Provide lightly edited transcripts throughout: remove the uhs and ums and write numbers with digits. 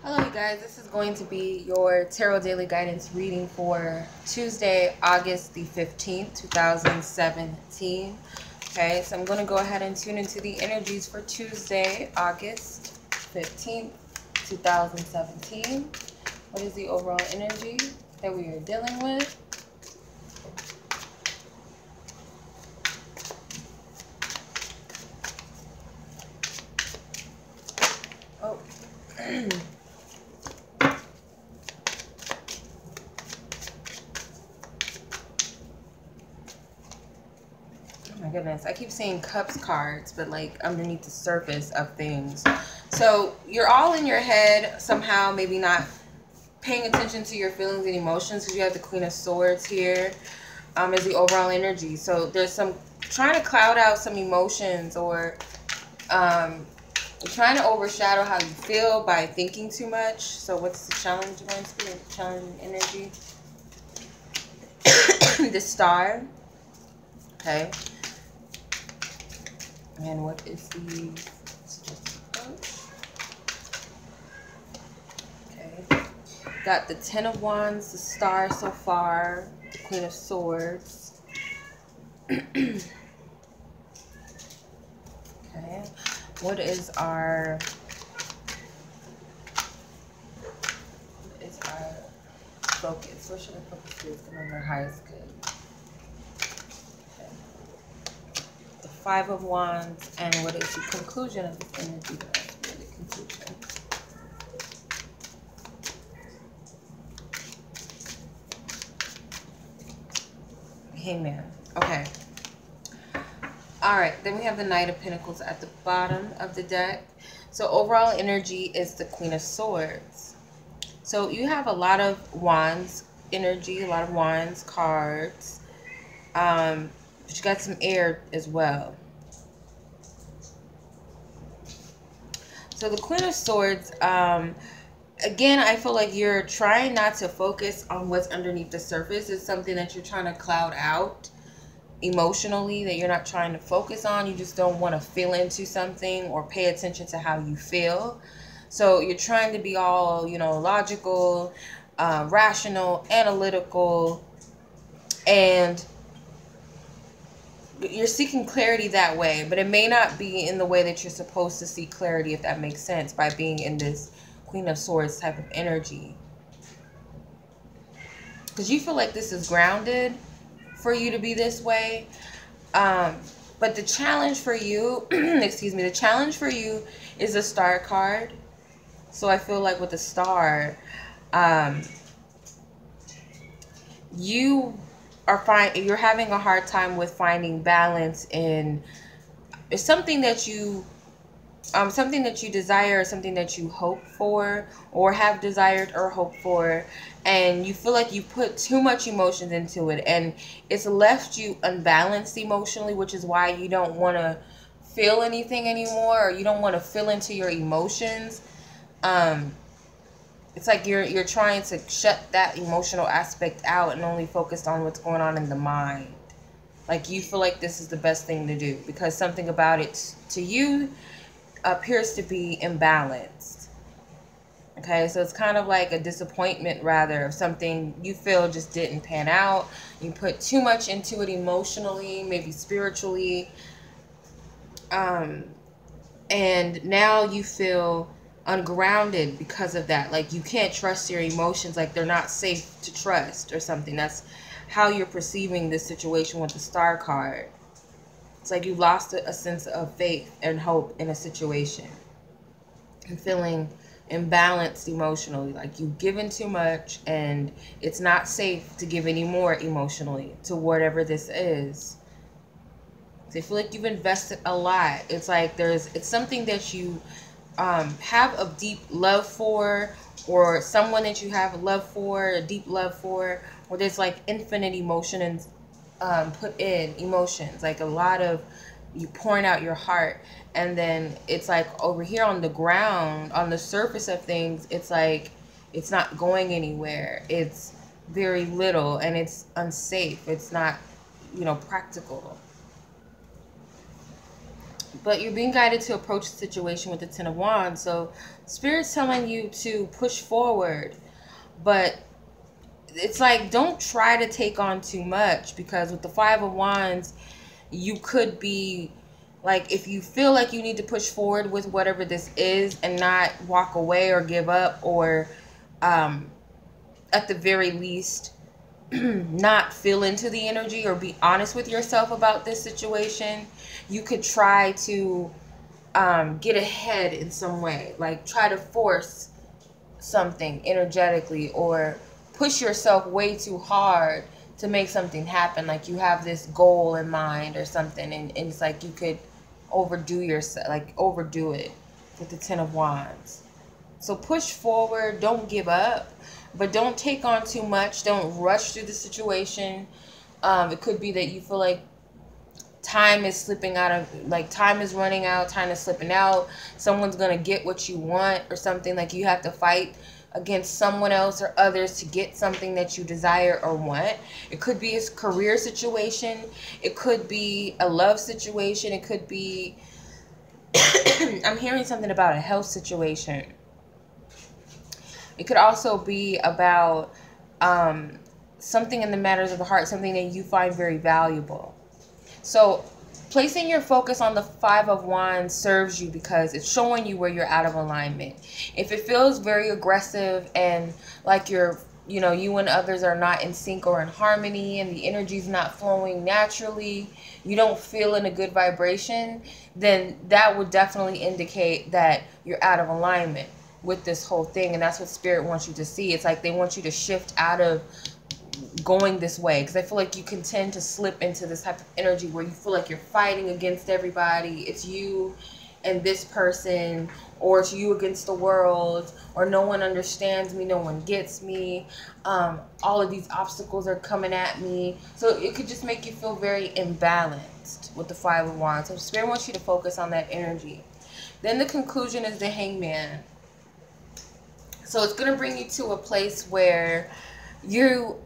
Hello, you guys. This is going to be your Tarot Daily Guidance reading for Tuesday, August the 15th, 2017. Okay, so I'm going to go ahead and tune into the energies for Tuesday, August 15th, 2017. What is the overall energy that we are dealing with? Oh. My goodness, I keep saying cups cards, but like underneath the surface of things. So you're all in your head somehow, maybe not paying attention to your feelings and emotions, because you have the Queen of Swords here as the overall energy. So there's some trying to cloud out some emotions, or trying to overshadow how you feel by thinking too much. So what's the challenge going to be? Challenging energy. The Star. Okay. And what is the okay? Got the Ten of Wands, the Star so far, the Queen of Swords. Okay. What is our focus? Where should I focus this? Remember, highest good. The Five of Wands, and what is the conclusion of this energy? The conclusion. Hangman. Okay. All right. Then we have the Knight of Pentacles at the bottom of the deck. So overall energy is the Queen of Swords. So you have a lot of wands energy, a lot of wands cards. But you got some air as well. So the Queen of Swords, again, I feel like you're trying not to focus on what's underneath the surface. It's something that you're trying to cloud out emotionally, that you're not trying to focus on. You just don't want to feel into something or pay attention to how you feel. So you're trying to be all, logical, rational, analytical, and you're seeking clarity that way, but it may not be in the way that you're supposed to seek clarity, if that makes sense, by being in this Queen of Swords type of energy. Because you feel like this is grounded for you to be this way. But the challenge for you, excuse me, the challenge for you is a Star card. So I feel like with the Star, you're having a hard time with finding balance in something that you desire, or something that you hope for or have desired or hoped for, and you feel like you put too much emotions into it and it's left you unbalanced emotionally, which is why you don't want to feel anything anymore, or you don't want to feel into your emotions. It's like you're trying to shut that emotional aspect out and only focus on what's going on in the mind. Like you feel like this is the best thing to do because something about it to you appears to be imbalanced. Okay, so it's kind of like a disappointment, rather, of something you feel just didn't pan out. You put too much into it emotionally, maybe spiritually. And now you feel ungrounded because of that. Like you can't trust your emotions, like they're not safe to trust or something. That's how you're perceiving this situation with the Star card. It's like you lost a sense of faith and hope in a situation and feeling imbalanced emotionally, like you've given too much and it's not safe to give any more emotionally to whatever this is. So I feel like you've invested a lot. It's like it's something that you have a deep love for, or someone that you have a love for, a deep love for, or there's like infinite emotion and put in emotions, like a lot of you pouring out your heart, and then it's like over here on the ground, on the surface of things, it's like it's not going anywhere. It's very little and it's unsafe. It's not, practical. But you're being guided to approach the situation with the Ten of Wands. So Spirit's telling you to push forward. But it's like, don't try to take on too much, because with the Five of Wands, you could be like, if you feel like you need to push forward with whatever this is and not walk away or give up, or at the very least not feel into the energy or be honest with yourself about this situation, you could try to get ahead in some way, like try to force something energetically, or push yourself way too hard to make something happen. Like you have this goal in mind or something, and it's like you could overdo yourself, like overdo it with the Ten of Wands. So push forward, don't give up, but don't take on too much. Don't rush through the situation. It could be that you feel like time is slipping out of, like time is running out, time is slipping out. Someone's going to get what you want or something. Like you have to fight against someone else or others to get something that you desire or want. It could be a career situation. It could be a love situation. It could be, I'm hearing something about a health situation. It could also be about something in the matters of the heart, something that you find very valuable. So placing your focus on the Five of Wands serves you because it's showing you where you're out of alignment. If it feels very aggressive and like you're, you know, you and others are not in sync or in harmony, and the energy's not flowing naturally, you don't feel in a good vibration, then that would definitely indicate that you're out of alignment with this whole thing. And that's what Spirit wants you to see. It's like they want you to shift out of going this way, because I feel like you can tend to slip into this type of energy where you feel like you're fighting against everybody. It's you and this person, or it's you against the world, or no one understands me, no one gets me, all of these obstacles are coming at me. So it could just make you feel very imbalanced with the Five of Wands. So Spirit wants you to focus on that energy. Then the conclusion is the Hangman. So it's going to bring you to a place where you're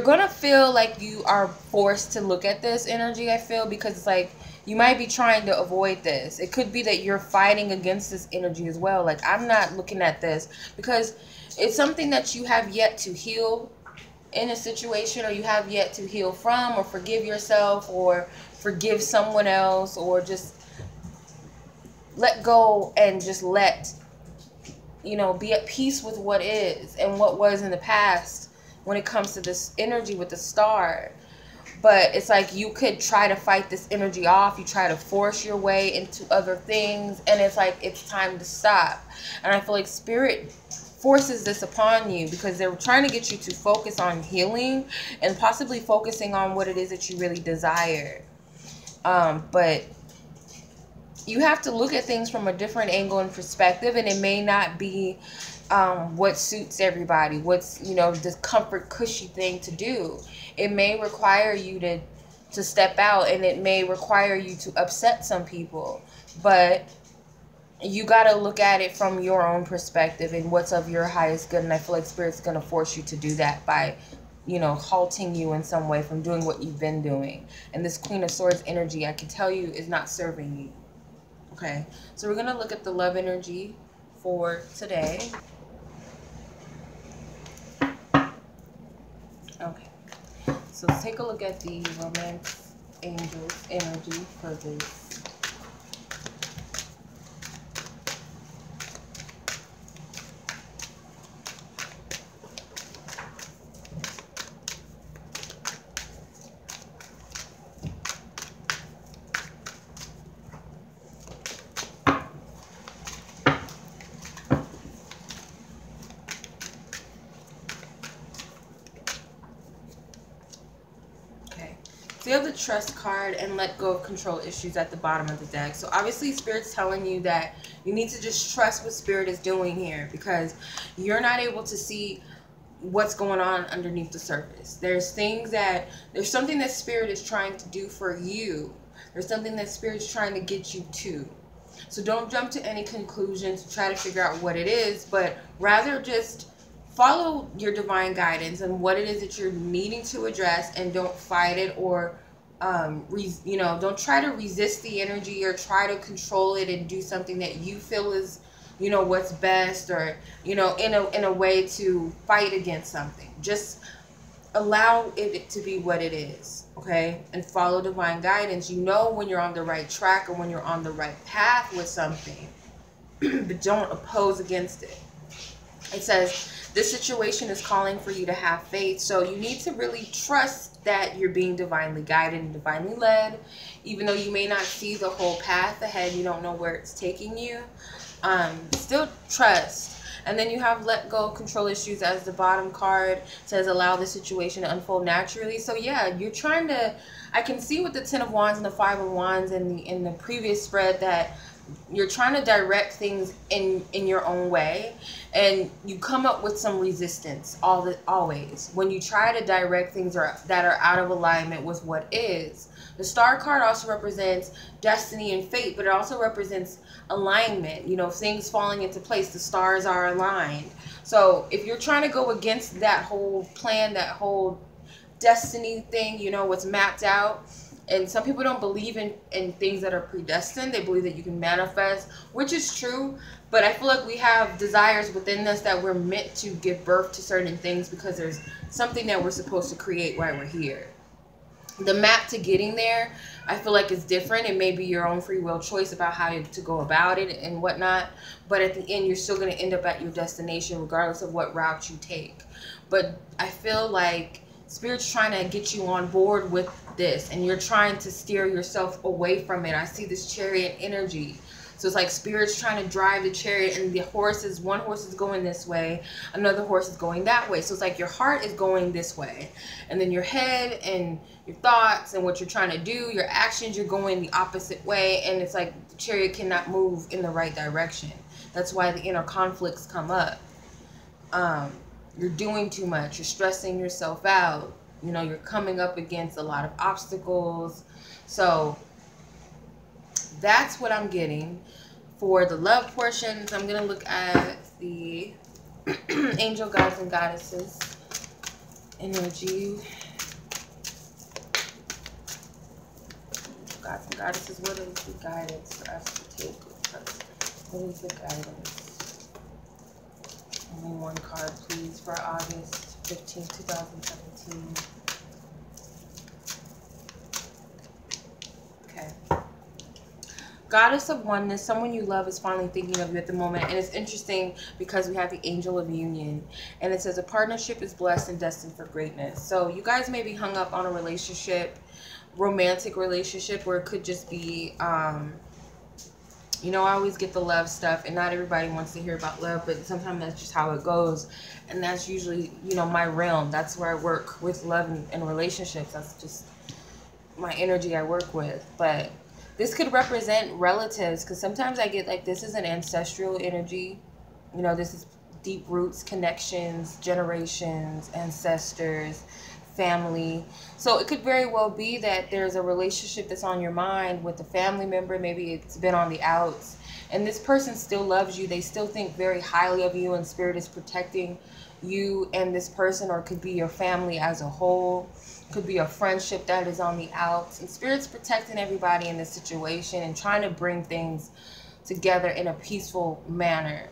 going to feel like you are forced to look at this energy, I feel, because it's like you might be trying to avoid this. It could be that you're fighting against this energy as well. Like, I'm not looking at this because it's something that you have yet to heal in a situation, or you have yet to heal from, or forgive yourself, or forgive someone else, or just let go and just let, you know, be at peace with what is and what was in the past when it comes to this energy with the Star. But it's like you could try to fight this energy off. You try to force your way into other things, and it's like it's time to stop. And I feel like Spirit forces this upon you because they're trying to get you to focus on healing and possibly focusing on what it is that you really desire. But you have to look at things from a different angle and perspective, and it may not be what suits everybody, what's, you know, this comfort cushy thing to do. It may require you to step out, and it may require you to upset some people, but you got to look at it from your own perspective and what's of your highest good. And I feel like Spirit's going to force you to do that by, you know, halting you in some way from doing what you've been doing. And this Queen of Swords energy, I can tell you, is not serving you. Okay, so we're going to look at the love energy for today. Okay, so let's take a look at the romance angels energy for this. So you have the Trust card and Let Go of Control issues at the bottom of the deck. So obviously Spirit's telling you that you need to just trust what Spirit is doing here, because you're not able to see what's going on underneath the surface. There's something that Spirit is trying to do for you. There's something that Spirit's trying to get you to. So don't jump to any conclusions to try to figure out what it is, but rather just follow your divine guidance and what it is that you're needing to address, and don't fight it or you know, don't try to resist the energy or try to control it and do something that you feel is, you know, what's best, or, you know, in a way to fight against something. Just allow it to be what it is, okay? And follow divine guidance. You know when you're on the right track or when you're on the right path with something, but don't oppose against it. It says, this situation is calling for you to have faith. So you need to really trust that you're being divinely guided and divinely led. Even though you may not see the whole path ahead, you don't know where it's taking you. Still trust. And then you have let go, control issues as the bottom card. It says allow the situation to unfold naturally. So yeah, you're trying to, I can see with the 10 of Wands and the 5 of Wands in the previous spread that you're trying to direct things in your own way, and you come up with some resistance always when you try to direct things that are out of alignment with what is. The star card also represents destiny and fate, but it also represents alignment, you know, things falling into place. The stars are aligned. So if you're trying to go against that whole plan, that whole destiny thing, you know, what's mapped out. And some people don't believe in things that are predestined. They believe that you can manifest, which is true. But I feel like we have desires within us that we're meant to give birth to certain things because there's something that we're supposed to create while we're here. The map to getting there, I feel like is different. It may be your own free will choice about how to go about it and whatnot. But at the end, you're still going to end up at your destination regardless of what route you take. But I feel like Spirit's trying to get you on board with this, and you're trying to steer yourself away from it. I see this Chariot energy. So it's like Spirit's trying to drive the chariot, and the horses, one horse is going this way, another horse is going that way. So it's like your heart is going this way, and then your head and your thoughts and what you're trying to do, your actions, you're going the opposite way, and it's like the chariot cannot move in the right direction. That's why the inner conflicts come up. You're doing too much. You're stressing yourself out. You know, you're coming up against a lot of obstacles. So that's what I'm getting for the love portions. I'm going to look at the angel gods and goddesses energy. Gods and goddesses, what is the guidance for us to take with us? What is the guidance? Only one card, please, for August 15th, 2017. Okay. Goddess of Oneness, someone you love is finally thinking of you at the moment. And it's interesting because we have the Angel of Union. And it says a partnership is blessed and destined for greatness. So you guys may be hung up on a relationship, romantic relationship, or it could just be you know, I always get the love stuff, and not everybody wants to hear about love, but sometimes that's just how it goes. And that's usually, you know, my realm. That's where I work with love and relationships. That's just my energy I work with. But this could represent relatives, because sometimes I get like this is an ancestral energy. You know, this is deep roots, connections, generations, ancestors, family. So it could very well be that there's a relationship that's on your mind with a family member. Maybe it's been on the outs, and this person still loves you. They still think very highly of you, and Spirit is protecting you and this person, or it could be your family as a whole. It could be a friendship that is on the outs, and Spirit's protecting everybody in this situation and trying to bring things together in a peaceful manner.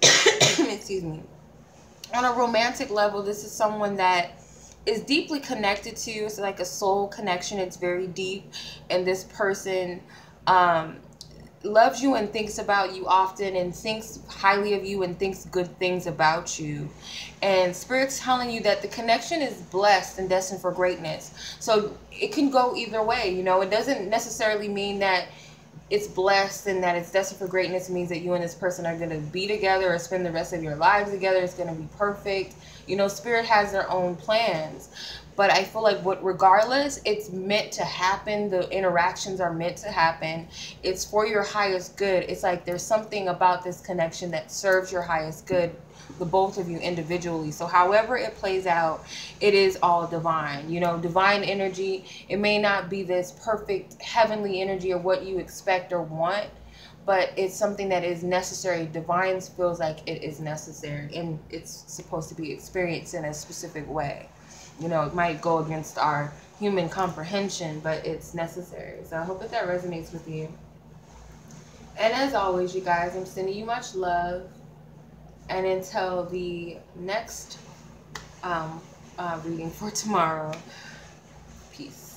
Excuse me. On a romantic level, this is someone that is deeply connected to you. It's like a soul connection. It's very deep. And this person loves you and thinks about you often and thinks highly of you and thinks good things about you. And Spirit's telling you that the connection is blessed and destined for greatness. So it can go either way. You know, it doesn't necessarily mean that it's blessed and that it's destined for greatness. It means that you and this person are going to be together or spend the rest of your lives together. It's going to be perfect. You know, Spirit has their own plans. But I feel like regardless, it's meant to happen. The interactions are meant to happen. It's for your highest good. It's like there's something about this connection that serves your highest good, the both of you individually. So however it plays out, it is all divine. You know, divine energy. It may not be this perfect heavenly energy or what you expect or want, but it's something that is necessary. Divine feels like it is necessary, and it's supposed to be experienced in a specific way. You know, it might go against our human comprehension, but it's necessary. So I hope that resonates with you. And as always, you guys, I'm sending you much love. And until the next reading for tomorrow, peace.